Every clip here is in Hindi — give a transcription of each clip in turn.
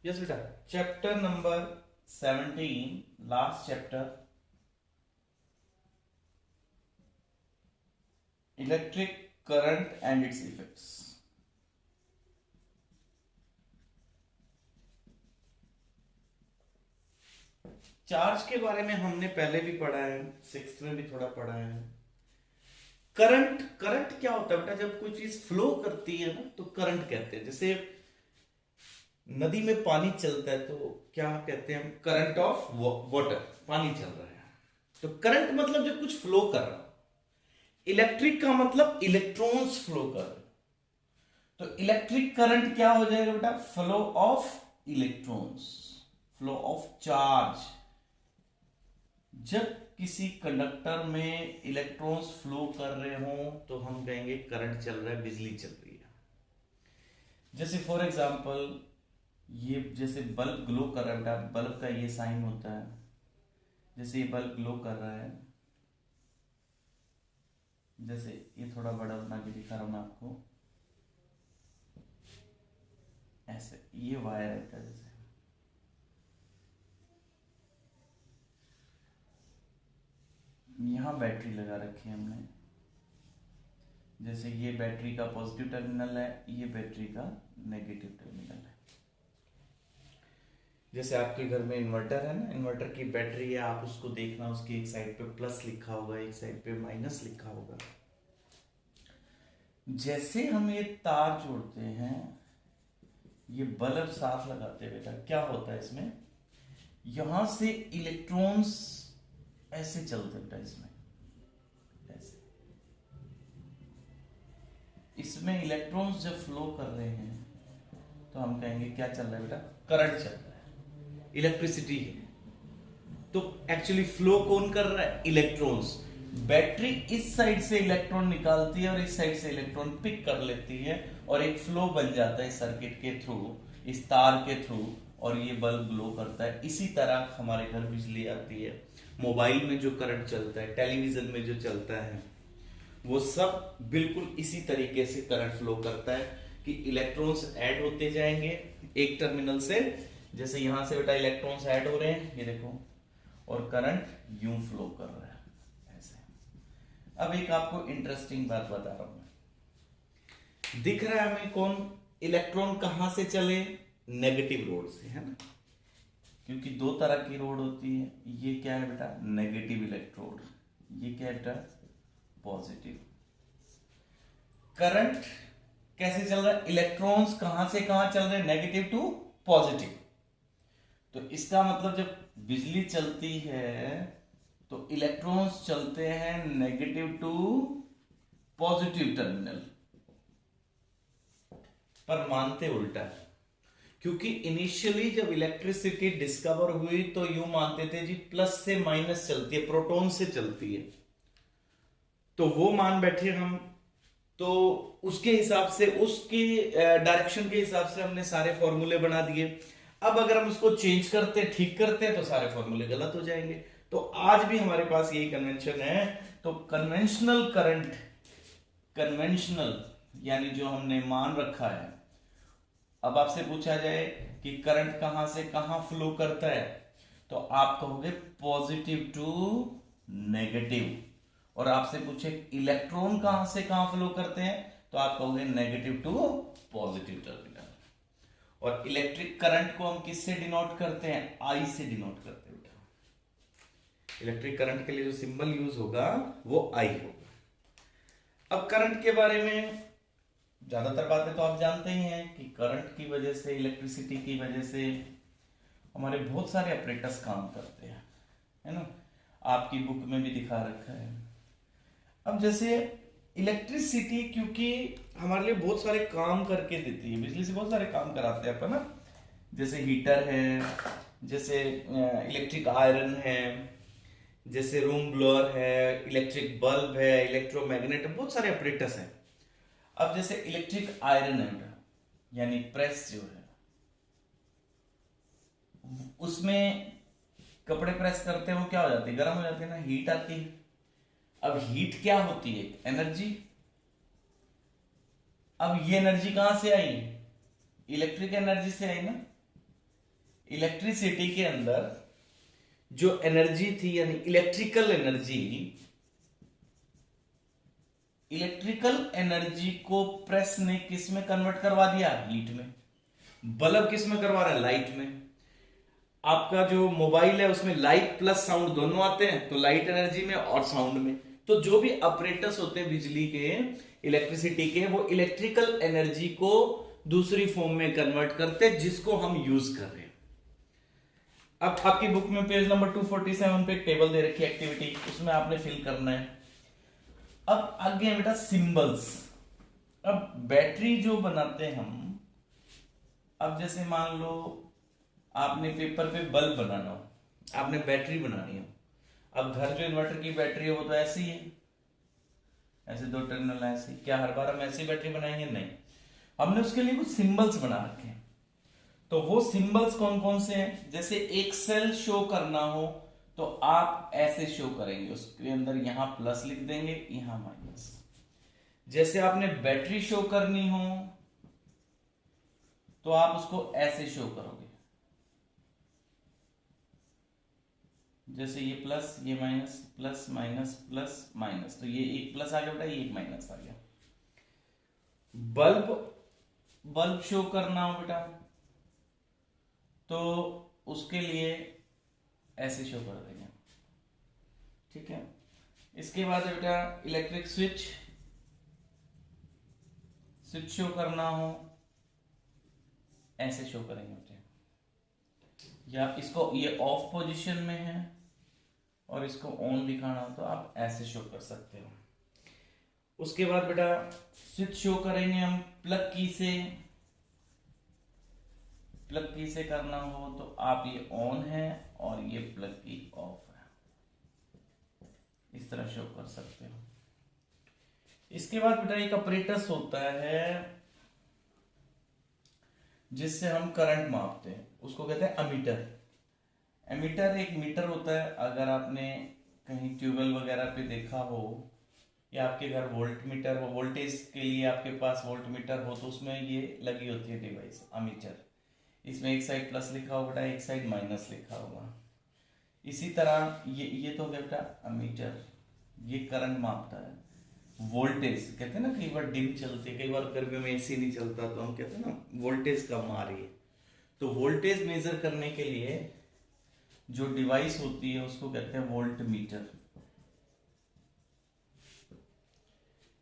यस बेटा, chapter number 17, last chapter, electric current and it's effects. Charge के बारे में हमने पहले भी पढ़ा है, सिक्स्थ में भी थोड़ा पढ़ा है। करंट करंट क्या होता है बेटा? जब कोई चीज फ्लो करती है ना तो करंट कहते हैं। जैसे नदी में पानी चलता है तो क्या कहते हैं हम? करंट ऑफ वाटर, पानी चल रहा है। तो करंट मतलब जब कुछ फ्लो कर रहा है। इलेक्ट्रिक का मतलब इलेक्ट्रॉन्स फ्लो कर रहे। तो इलेक्ट्रिक करंट क्या हो जाएगा बेटा? Flow of electrons, flow of charge. जब किसी कंडक्टर में इलेक्ट्रॉन्स फ्लो कर रहे हो तो हम कहेंगे करंट चल रहा है, बिजली चल रही है। जैसे फॉर एग्जांपल ये जैसे बल्ब ग्लो कर रहा है, बल्ब का ये साइन होता है। जैसे ये बल्ब ग्लो कर रहा है, जैसे ये थोड़ा बड़ा बना के दिखा रहा हूं मैं आपको, ऐसे ये वायर है। जैसे यहां बैटरी लगा रखी है हमने, जैसे ये बैटरी का पॉजिटिव टर्मिनल है, ये बैटरी का नेगेटिव टर्मिनल है। जैसे आपके घर में इन्वर्टर है ना, इन्वर्टर की बैटरी है, आप उसको देखना, उसकी एक साइड पे प्लस लिखा होगा, एक साइड पे माइनस लिखा होगा। जैसे हम ये तार जोड़ते हैं, ये बल्ब साथ लगाते बेटा, क्या होता है इसमें? यहां से इलेक्ट्रॉन्स ऐसे चलते बेटा, इसमें ऐसे, इसमें इलेक्ट्रॉन्स जब फ्लो कर रहे हैं तो हम कहेंगे क्या चल रहा है बेटा? करंट चल रहा है, इलेक्ट्रिसिटी है। तो एक्चुअली फ्लो कौन कर रहा है? इलेक्ट्रॉन्स। बैटरी इस साइड से इलेक्ट्रॉन निकालती है और इस साइड से इलेक्ट्रॉन पिक कर लेती है और एक फ्लो बन जाता है सर्किट के थ्रू, इस तार के थ्रू, और ये बल्ब ग्लो करता है। इसी तरह हमारे घर बिजली आती है, मोबाइल में जो करंट चलता है, टेलीविजन में जो चलता है, वो सब बिल्कुल इसी तरीके से करंट फ्लो करता है कि इलेक्ट्रॉन्स ऐड होते जाएंगे एक टर्मिनल से। जैसे यहां से बेटा इलेक्ट्रॉन्स ऐड हो रहे हैं, ये देखो, और करंट यूं फ्लो कर रहा है ऐसे। अब एक आपको इंटरेस्टिंग बात बता रहा हूं मैं। दिख रहा है हमें कौन? इलेक्ट्रॉन कहां से चले? नेगेटिव रोड से, है ना? क्योंकि दो तरह की रोड होती है। ये क्या है बेटा? Negative electrode. ये क्या है बेटा? पॉजिटिव। करंट कैसे चल रहा है? इलेक्ट्रॉन्स कहां से कहां चल रहे हैं? Negative to positive. तो इसका मतलब जब बिजली चलती है तो इलेक्ट्रॉन्स चलते हैं नेगेटिव टू पॉजिटिव टर्मिनल, पर मानते उल्टा है। क्योंकि इनिशियली जब इलेक्ट्रिसिटी डिस्कवर हुई तो यूं मानते थे जी प्लस से माइनस चलती है, प्रोटॉन से चलती है, तो वो मान बैठे हम। तो उसके हिसाब से, उसकी डायरेक्शन के हिसाब से हमने सारे फॉर्मूले बना दिए। अब अगर हम उसको चेंज करते, ठीक करते हैं, तो सारे फॉर्मूले गलत हो जाएंगे। तो आज भी हमारे पास यही कन्वेंशन है। तो कन्वेंशनल करंट, कन्वेंशनल यानी जो हमने मान रखा है। अब आपसे पूछा जाए कि करंट कहां से कहां फ्लो करता है, तो आप कहोगे पॉजिटिव टू नेगेटिव। और आपसे पूछे इलेक्ट्रॉन कहां से कहां फ्लो करते हैं, तो आप कहोगे नेगेटिव टू पॉजिटिव टर्मिनल। और इलेक्ट्रिक करंट को हम किससे डिनोट करते हैं? आई से डिनोट करते हैं। इलेक्ट्रिक करंट के लिए जो सिंबल यूज होगा वो आई होगा। अब करंट के बारे में ज्यादातर बातें तो आप जानते ही हैं कि करंट की वजह से, इलेक्ट्रिसिटी की वजह से हमारे बहुत सारे ऑपरेटर्स काम करते हैं, है ना? आपकी बुक में भी दिखा रखा है। अब जैसे इलेक्ट्रिसिटी, क्योंकि हमारे लिए बहुत सारे काम करके देती है, बिजली से बहुत सारे काम कराते हैं अपन ना। जैसे हीटर है, जैसे इलेक्ट्रिक आयरन है, जैसे रूम ब्लोअर है, इलेक्ट्रिक बल्ब है, इलेक्ट्रोमैग्नेट, बहुत सारे ऑपरेटर्स हैं। अब जैसे इलेक्ट्रिक आयरन है यानी प्रेस जो है, उसमें कपड़े प्रेस करते हैं, वो क्या हो जाती है? गर्म हो जाती है ना, हीट आती है। अब हीट क्या होती है? एनर्जी। अब ये एनर्जी कहां से आई? इलेक्ट्रिक एनर्जी से आई ना। इलेक्ट्रिसिटी के अंदर जो एनर्जी थी यानी इलेक्ट्रिकल एनर्जी को प्रेस ने किस में कन्वर्ट करवा दिया? हीट में। बल्ब किस में करवा रहा है? लाइट में। आपका जो मोबाइल है उसमें लाइट प्लस साउंड दोनों आते हैं, तो लाइट एनर्जी में और साउंड में। तो जो भी ऑपरेटर्स होते हैं बिजली के, इलेक्ट्रिसिटी के, वो इलेक्ट्रिकल एनर्जी को दूसरी फॉर्म में कन्वर्ट करते हैं जिसको हम यूज कर रहे हैं। अब आपकी बुक में पेज नंबर 247 पे एक टेबल दे रखी है एक्टिविटी, उसमें आपने फिल करना है। अब आगे है बेटा सिंबल्स। अब बैटरी जो बनाते हैं हम, अब जैसे मान लो आपने पेपर पे बल्ब बनाना हो, आपने बैटरी बनानी हो। अब घर जो इन्वर्टर की बैटरी है वो तो ऐसी है, ऐसे दो टर्मिनल ऐसे। क्या हर बार हम ऐसी बैटरी बनाएंगे? नहीं, हमने उसके लिए कुछ सिंबल्स बना रखे हैं। तो वो सिंबल्स कौन कौन से हैं? जैसे एक सेल शो करना हो तो आप ऐसे शो करेंगे, उसके अंदर यहां प्लस लिख देंगे, यहां माइनस। जैसे आपने बैटरी शो करनी हो तो आप उसको ऐसे शो करोगे, जैसे ये प्लस, ये minus, plus minus plus minus. तो ये एक प्लस आ गया बेटा, ये एक माइनस आ गया। बल्ब शो करना हो बेटा तो उसके लिए ऐसे शो कर देंगे, ठीक है। इसके बाद बेटा इलेक्ट्रिक स्विच शो करना हो ऐसे शो करेंगे बेटा, या इसको ये ऑफ पोजीशन में है और इसको ऑन दिखाना हो तो आप ऐसे शो कर सकते हो। उसके बाद बेटा स्विच शो करेंगे हम प्लग की से करना हो तो आप ये ऑन है और ये प्लग की ऑफ है, इस तरह शो कर सकते हो। इसके बाद बेटा एक ऑपरेटस होता है जिससे हम करंट मापते हैं, उसको कहते हैं अमीटर। एमीटर एक मीटर होता है, अगर आपने कहीं ट्यूबवेल वगैरह पे देखा हो या आपके घर वोल्ट मीटर हो, वोल्टेज के लिए आपके पास वोल्ट मीटर हो तो उसमें ये लगी होती है डिवाइस अमीटर। इसमें एक साइड प्लस लिखा होगा, एक साइड माइनस लिखा होगा। इसी तरह ये तो हो गया बेटा अमीटर, ये करंट मापता है। वोल्टेज कहते हैं ना, कई बार डिम चलती है, कई बार गर्मियों में एसी नहीं चलता तो हम कहते हैं ना वोल्टेज कम आ रही है। तो वोल्टेज मेजर करने के लिए जो डिवाइस होती है उसको कहते हैं वोल्ट मीटर।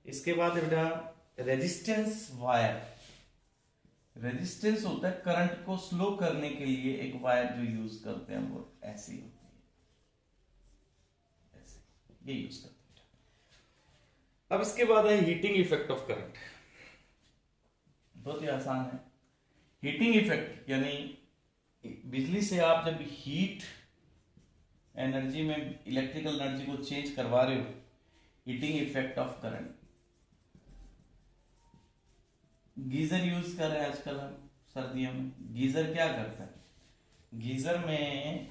इसके बाद बेटा रेजिस्टेंस वायर। रेजिस्टेंस होता है करंट को स्लो करने के लिए एक वायर जो यूज करते हैं, वो ऐसी होती है, ऐसे ये यूज करते हैं। अब इसके बाद है हीटिंग इफेक्ट ऑफ करंट। बहुत ही आसान है। हीटिंग इफेक्ट यानी बिजली से आप जब हीट एनर्जी में इलेक्ट्रिकल एनर्जी को चेंज करवा रहे हो, heating effect of current. Geyser use कर रहे हैं आजकल हम सर्दियों में। गीजर क्या करता है? गीजर में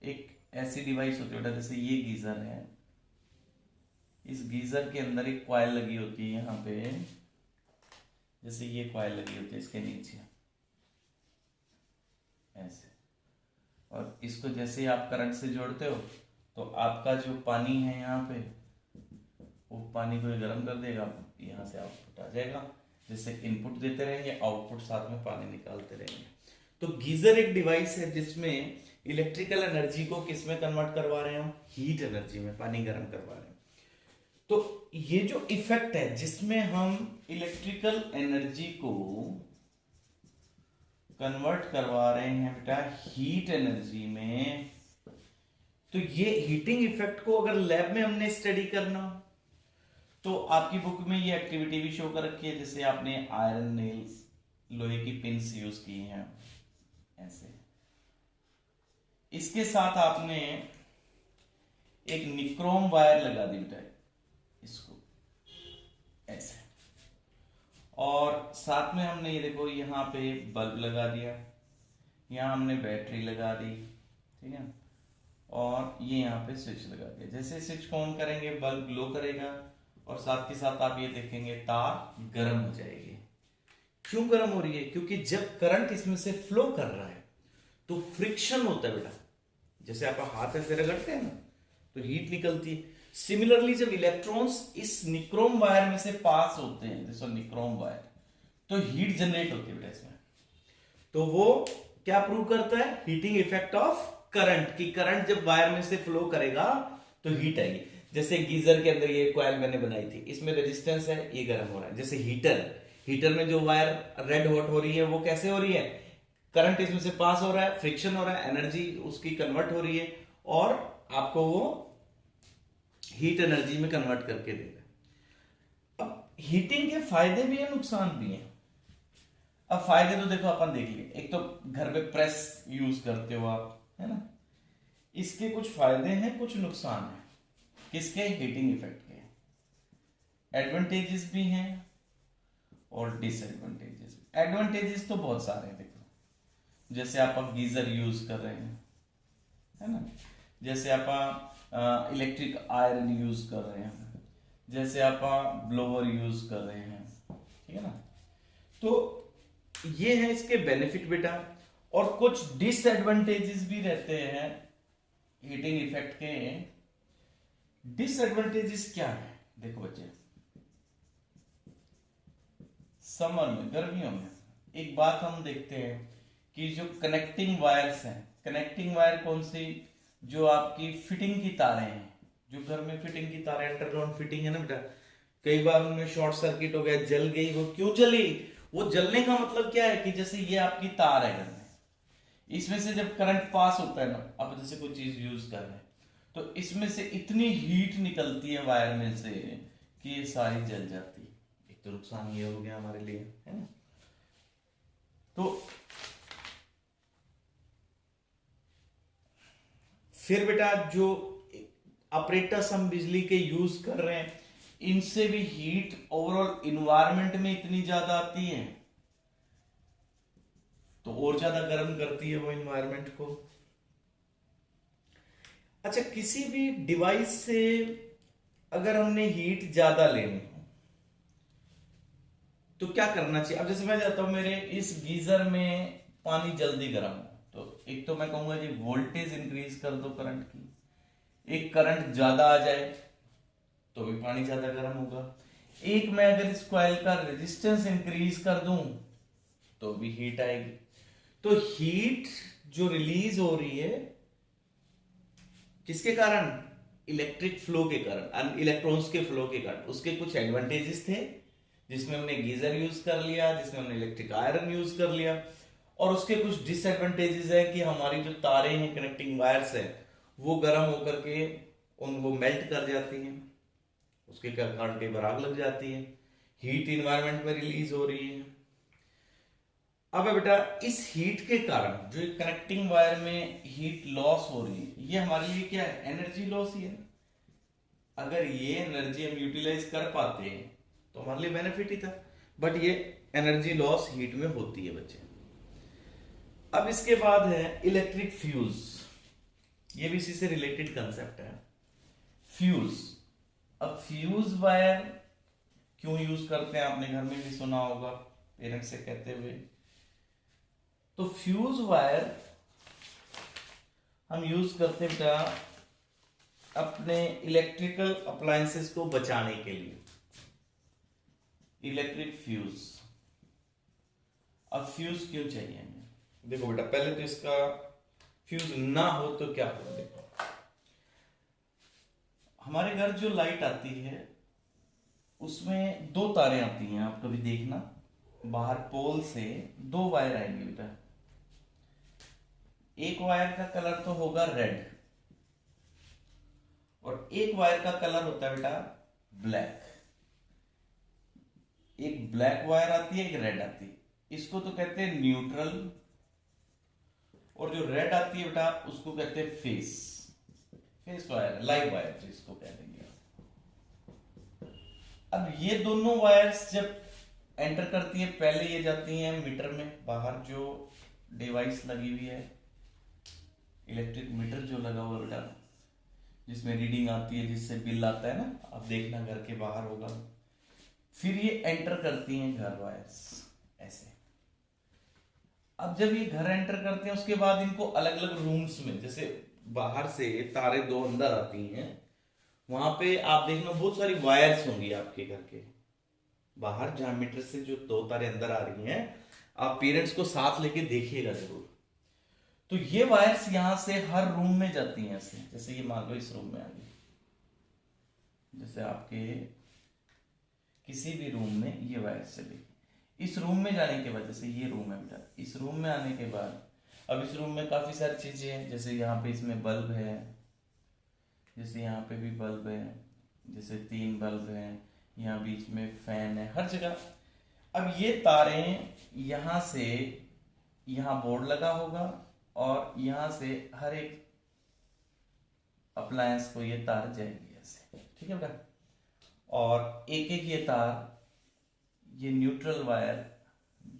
एक ऐसी डिवाइस होती है, जैसे ये गीजर है, इस गीजर के अंदर एक कॉइल लगी होती है यहाँ पे, जैसे ये कॉइल लगी होती है इसके नीचे ऐसे, और इसको जैसे आप करंट से जोड़ते हो तो आपका जो पानी है यहाँ पे, वो पानी को गर्म कर देगा, यहाँ से आउटपुट आ जाएगा। जैसे इनपुट देते रहेंगे, आउटपुट साथ में पानी निकालते रहेंगे। तो गीजर एक डिवाइस है जिसमें इलेक्ट्रिकल एनर्जी को किस में कन्वर्ट करवा रहे हैं हम? हीट एनर्जी में, पानी गर्म करवा रहे हैं। तो ये जो इफेक्ट है जिसमें हम इलेक्ट्रिकल एनर्जी को कन्वर्ट करवा रहे हैं बेटा हीट एनर्जी में, तो ये हीटिंग इफेक्ट को अगर लैब में हमने स्टडी करना तो आपकी बुक में ये एक्टिविटी भी शो कर रखी है। जैसे आपने आयरन नेल्स, लोहे की पिन्स यूज की हैं ऐसे, इसके साथ आपने एक निक्रोम वायर लगा दी बेटा इसको ऐसे, और साथ में हमने ये देखो यहाँ पे बल्ब लगा दिया, यहाँ हमने बैटरी लगा दी, ठीक है, और ये यहाँ पे स्विच लगा दिया। जैसे स्विच को ऑन करेंगे बल्ब ग्लो करेगा, और साथ के साथ आप ये देखेंगे तार गर्म हो जाएगी। क्यों गर्म हो रही है? क्योंकि जब करंट इसमें से फ्लो कर रहा है तो फ्रिक्शन होता है बेटा, जैसे आप हाथ ऐसे रगड़ते हैं ना तो हीट निकलती है। सिमिलरली जब इलेक्ट्रॉन्स इस निक्रोम वायर में से पास होते हैं, जैसे निक्रोम वायर, तो हीट जनरेट होती है बेटा इसमें। तो वो क्या प्रूव करता है, हीटिंग इफेक्ट ऑफ करंट, कि करंट जब वायर में से फ्लो करेगा तो हीट आएगी। जैसे गीजर के अंदर ये कॉइल मैंने बनाई थी, इसमें रेजिस्टेंस है, ये गर्म हो रहा है। जैसे हीटर में जो वायर रेड हॉट हो रही है वो कैसे हो रही है, करंट इसमें से पास हो रहा है, फ्रिक्शन हो रहा है, एनर्जी उसकी कन्वर्ट हो रही है और आपको वो हीट एनर्जी में कन्वर्ट करके दे रहा है। अब हीटिंग के फायदे भी है, नुकसान भी है। अब फायदे तो देखो अपन देख लिए, एक तो घर पे प्रेस यूज करते हो आप, है ना, इसके कुछ फायदे हैं कुछ नुकसान है। किसके, हीटिंग इफेक्ट के। एडवांटेजेस भी हैं और डिसएडवांटेजेस। एडवांटेजेस तो बहुत सारे हैं, देखो जैसे आप गीजर यूज कर रहे हैं, है ना, जैसे आप इलेक्ट्रिक आयरन यूज कर रहे हैं, जैसे आप ब्लोअर यूज कर रहे हैं, ठीक है ना। तो ये है इसके बेनिफिट बेटा। और कुछ डिसएडवांटेजेस भी रहते हैं हीटिंग इफेक्ट के। डिसएडवांटेजेस क्या है, देखो बच्चे, समर में, गर्मियों में एक बात हम देखते हैं कि जो कनेक्टिंग वायर्स हैं, कनेक्टिंग वायर कौन सी, जो आपकी फिटिंग की तारें हैं, जो घर में फिटिंग की तारें, अंडरग्राउंड फिटिंग है ना बेटा, कई बार उनमें शॉर्ट सर्किट हो गया, जल गई। वो क्यों जली, वो जलने का मतलब क्या है कि जैसे ये आपकी तार है घर में, इसमें से जब करंट पास होता है ना, आप जैसे कोई चीज यूज कर रहे हैं तो इसमें से इतनी हीट निकलती है वायर में से कि ये सारी जल जाती है। एक तो नुकसान ये हो गया हमारे लिए, है ना। तो फिर बेटा जो ऑपरेटर्स हम बिजली के यूज कर रहे हैं, इनसे भी हीट ओवरऑल इन्वायरमेंट में इतनी ज्यादा आती है तो और ज्यादा गर्म करती है वो इन्वायरमेंट को। अच्छा, किसी भी डिवाइस से अगर हमने हीट ज्यादा लेनी हो तो क्या करना चाहिए। अब जैसे मैं जाता हूं मेरे इस गीजर में पानी जल्दी गर्म हो, तो एक तो मैं कहूंगा जी वोल्टेज इंक्रीज कर दो करंट की। एक करंट ज्यादा आ जाए तो भी पानी ज्यादा गर्म होगा। एक मैं अगर इस कॉइल का रेजिस्टेंस इंक्रीज कर दूं तो भी हीट आएगी। तो हीट जो रिलीज हो रही है किसके कारण, इलेक्ट्रिक फ्लो के कारण, इलेक्ट्रॉन्स के फ्लो के कारण। उसके कुछ एडवांटेजेस थे जिसमें हमने गीजर यूज कर लिया, जिसमें हमने इलेक्ट्रिक आयरन यूज कर लिया, और उसके कुछ डिसएडवांटेजेस है कि हमारी जो तारें हैं, कनेक्टिंग वायर्स है, वो गर्म होकर के वो मेल्ट कर जाती हैं, उसके कारण कई बार आग लग जाती है, हीट इन्वायरमेंट में रिलीज हो रही है। अब बेटा इस हीट के कारण जो कनेक्टिंग वायर में हीट लॉस हो रही है, ये हमारे लिए क्या है, एनर्जी लॉस ही है। अगर ये एनर्जी हम यूटिलाइज कर पाते हैं तो हमारे लिए बेनिफिट ही था, बट ये एनर्जी लॉस हीट में होती है बच्चे। अब इसके बाद है इलेक्ट्रिक फ्यूज, ये भी इसी से रिलेटेड कंसेप्ट है, फ्यूज। अब फ्यूज वायर क्यों यूज करते हैं, आपने घर में भी सुना होगा पेरेंट्स से कहते हुए। तो फ्यूज वायर हम यूज करते बेटा अपने इलेक्ट्रिकल अप्लायंसेस को बचाने के लिए, इलेक्ट्रिक फ्यूज। अब फ्यूज क्यों चाहिए हमें, देखो बेटा पहले तो इसका फ्यूज ना हो तो क्या होगा। देखो हमारे घर जो लाइट आती है उसमें दो तारें आती हैं, आप कभी देखना, बाहर पोल से दो वायर आएंगे बेटा। एक वायर का कलर तो होगा रेड और एक वायर का कलर होता है बेटा ब्लैक। एक ब्लैक वायर आती है, एक रेड आती है, इसको तो कहते हैं न्यूट्रल, और जो रेड आती है बेटा उसको कहते हैं फेस वायर, लाइव वायर जिसको कह देंगे। अब ये दोनों वायर्स जब एंटर करती है, पहले ये जाती हैं मीटर में, बाहर जो डिवाइस लगी हुई है, इलेक्ट्रिक मीटर जो लगा हुआ बेटा, जिसमें रीडिंग आती है, जिससे बिल आता है ना, आप देखना घर के बाहर होगा। फिर ये एंटर करती हैं घर वायर्स ऐसे। अब जब ये घर एंटर करते हैं उसके बाद इनको अलग अलग रूम्स में, जैसे बाहर से तारे दो अंदर आती हैं, वहां पे आप देखना बहुत सारी वायर्स होंगी आपके घर के बाहर, जहां मीटर से जो दो तारे अंदर आ रही हैं, आप पेरेंट्स को साथ लेके देखिएगा जरूर। तो ये वायर्स यहां से हर रूम में जाती हैं ऐसे, जैसे ये मान लो इस रूम में आ गई, जैसे आपके किसी भी रूम में ये वायर्स चलेगी, इस रूम में जाने के बाद, जैसे ये रूम है बेटा, इस रूम में आने के बाद अब इस रूम में काफी सारी चीजें हैं, जैसे यहाँ पे इसमें बल्ब है, जैसे यहाँ पे भी बल्ब है, जैसे 3 बल्ब हैं, यहाँ बीच में फैन है, हर जगह। अब ये तारे यहाँ से, यहाँ बोर्ड लगा होगा और यहाँ से हर एक अप्लायंस को ये तार जाएगी ऐसे, ठीक है बेटा। और एक एक ये तार, ये न्यूट्रल वायर,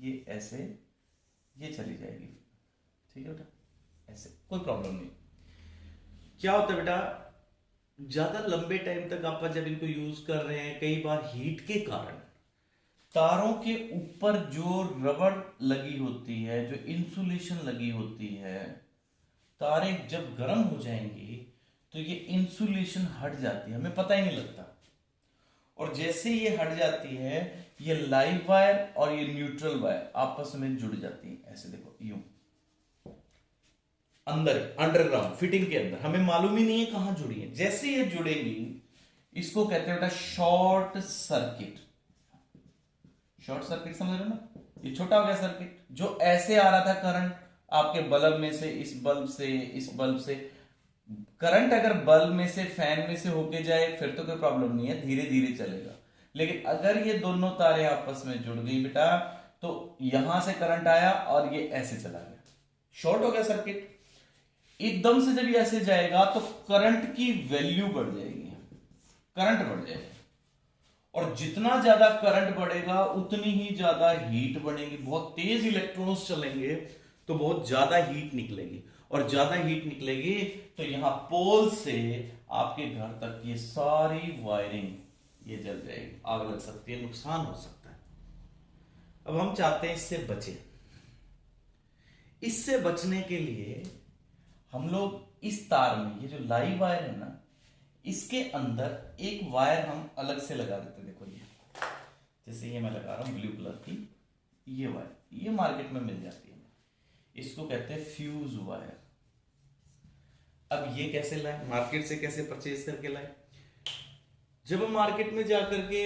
ये ऐसे ये चली जाएगी, ठीक है बेटा, ऐसे कोई प्रॉब्लम नहीं। क्या होता है बेटा, ज्यादा लंबे टाइम तक आप जब इनको यूज कर रहे हैं, कई बार हीट के कारण तारों के ऊपर जो रबड़ लगी होती है, जो इंसुलेशन लगी होती है, तारे जब गर्म हो जाएंगी तो ये इंसुलेशन हट जाती है, हमें पता ही नहीं लगता। और जैसे ये हट जाती है, ये लाइव वायर और ये न्यूट्रल वायर आपस में जुड़ जाती है, ऐसे देखो यूं अंदर अंडरग्राउंड फिटिंग के अंदर, हमें मालूम ही नहीं है कहां जुड़ी है। जैसे ये जुड़ेगी, इसको कहते हैं बेटा शॉर्ट सर्किट। शॉर्ट सर्किट समझ रहे हो ना, ये छोटा हो गया सर्किट, जो ऐसे आ रहा था करंट आपके बल्ब में से, इस बल्ब से, इस बल्ब से, करंट अगर बल्ब में से, फैन में से होके जाए फिर तो कोई प्रॉब्लम नहीं है, धीरे धीरे चलेगा। लेकिन अगर ये दोनों तारे आपस में जुड़ गई बेटा, तो यहां से करंट आया और ये ऐसे चला गया, शॉर्ट हो गया सर्किट। एकदम से जब ये ऐसे जाएगा तो करंट की वैल्यू बढ़ जाएगी, करंट बढ़ जाएगा, और जितना ज्यादा करंट बढ़ेगा उतनी ही ज्यादा हीट बनेगी। बहुत तेज इलेक्ट्रॉन्स चलेंगे तो बहुत ज्यादा हीट निकलेगी, और ज्यादा हीट निकलेगी तो यहां पोल से आपके घर तक ये सारी वायरिंग ये जल जाएगी, आग लग सकती है, नुकसान हो सकता है। अब हम चाहते हैं इससे बचें। इससे बचने के लिए हम लोग इस तार में, ये जो लाइव वायर है ना, इसके अंदर एक वायर हम अलग से लगा देते हैं। देखो ये, जैसे ये मैं लगा रहा हूं ब्लू कलर की ये वायर, ये मार्केट में मिल जाती है, इसको कहते हैं फ्यूज वायर। अब ये कैसे लाए, मार्केट से कैसे परचेज करके लाए? जब हम मार्केट में जाकर के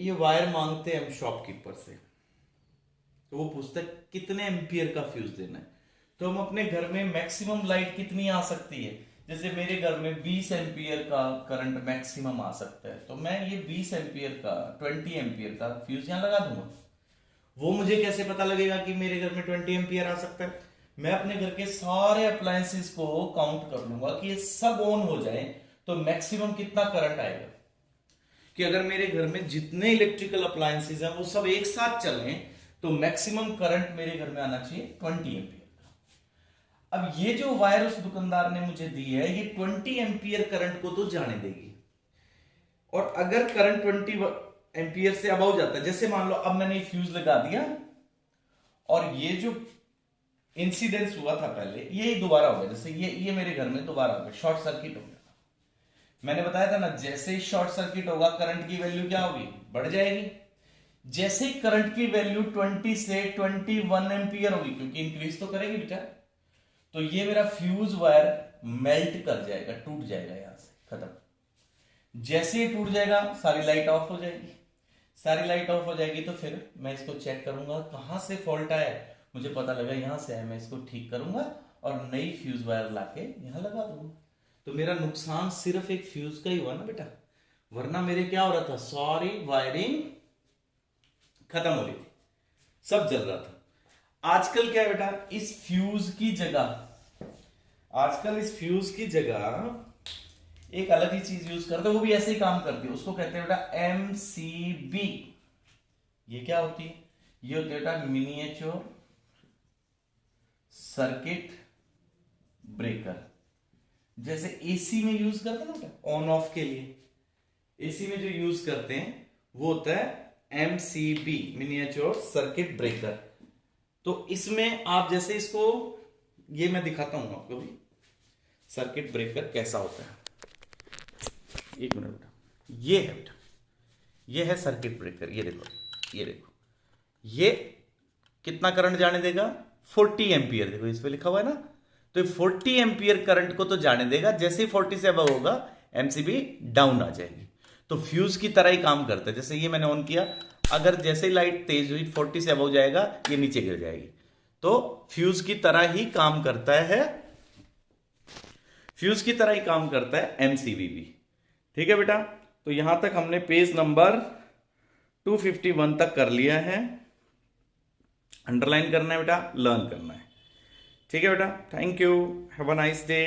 ये वायर मांगते हैं हम शॉपकीपर से, तो वो पूछता है कितने एम्पियर का फ्यूज देना है। तो हम अपने घर में मैक्सिमम लाइट कितनी आ सकती है, जैसे मेरे घर में 20 एम्पियर का करंट मैक्सिमम आ सकता है, तो मैं ये 20 एम्पियर का, 20 एम्पियर का फ्यूज यहां लगा दूंगा। वो मुझे कैसे पता लगेगा कि मेरे घर में 20 एम्पियर आ सकता है? मैं अपने घर के सारे अप्लायंसेस को काउंट कर लूंगा कि ये सब ऑन हो जाए तो मैक्सिमम कितना करंट आएगा। कि अगर मेरे घर में जितने इलेक्ट्रिकल अप्लायंसेस हैं वो सब एक साथ चलें तो मैक्सिमम करंट मेरे घर में आना चाहिए 20 एम्पियर का। अब ये जो वायर उस दुकानदार ने मुझे दी है, ये 20 एम्पियर करंट को तो जाने देगी, और अगर करंट 20 एम्पियर से अबव जाता है, जैसे मान लो अब मैंने फ्यूज लगा दिया और ये जो इंसिडेंस हुआ था पहले, ये दोबारा हो गया, जैसे ये मेरे घर में दोबारा हो गया, शॉर्ट सर्किट हो गया। मैंने बताया था ना, जैसे ही शॉर्ट सर्किट होगा करंट की वैल्यू क्या होगी, बढ़ जाएगी। जैसे ही करंट की वैल्यू 20 से 21 एम्पियर होगी, क्योंकि इंक्रीज तो करेगी बेटा, तो ये मेरा फ्यूज वायर मेल्ट कर जाएगा, टूट जाएगा, यहां से खत्म। जैसे ही टूट जाएगा सारी लाइट ऑफ हो जाएगी। सारी लाइट ऑफ हो जाएगी तो फिर मैं इसको चेक करूंगा कहां से फॉल्ट आया है, मुझे पता लगा यहां से है, मैं इसको ठीक करूंगा और नई फ्यूज वायर लाके यहां लगा दूंगा। तो मेरा नुकसान सिर्फ एक फ्यूज का ही हुआ ना बेटा, वरना मेरे क्या हो रहा था, सारी वायरिंग खत्म हो रही थी, सब जल रहा था। आजकल क्या है बेटा, इस फ्यूज की जगह एक अलग ही चीज यूज करते हैं, वो भी ऐसे ही काम करती है, उसको कहते हैं बेटा MCB। ये क्या होती है, ये होती है बेटा मिनिएचर सर्किट ब्रेकर। जैसे एसी में यूज करते हैं ना बेटा ऑन ऑफ के लिए, एसी में जो यूज करते हैं वो होता है MCB, मिनिएचर सर्किट ब्रेकर। तो इसमें आप जैसे इसको, ये मैं दिखाता हूं आपको भी सर्किट ब्रेकर कैसा होता है। एक मिनट बेटा, ये है बेटा, ये है सर्किट ब्रेकर। ये देखो, ये देखो, ये कितना करंट जाने देगा? 40 एम्पियर। देखो इस पे लिखा हुआ है ना, तो 40 एम्पियर करंट को तो जाने देगा। जैसे ही 40 से अबव होगा एमसीबी डाउन आ जाएगी। तो फ्यूज की तरह ही काम करता है। जैसे ये मैंने ऑन किया, अगर जैसे ही लाइट तेज हुई 40 से अबव जाएगा, ये नीचे गिर जाएगी। तो फ्यूज की तरह ही काम करता है, फ्यूज की तरह ही काम करता है एमसीबी भी। ठीक है बेटा, तो यहां तक हमने पेज नंबर 251 तक कर लिया है। अंडरलाइन करना है बेटा, लर्न करना है। ठीक है बेटा, thank you, have a nice day.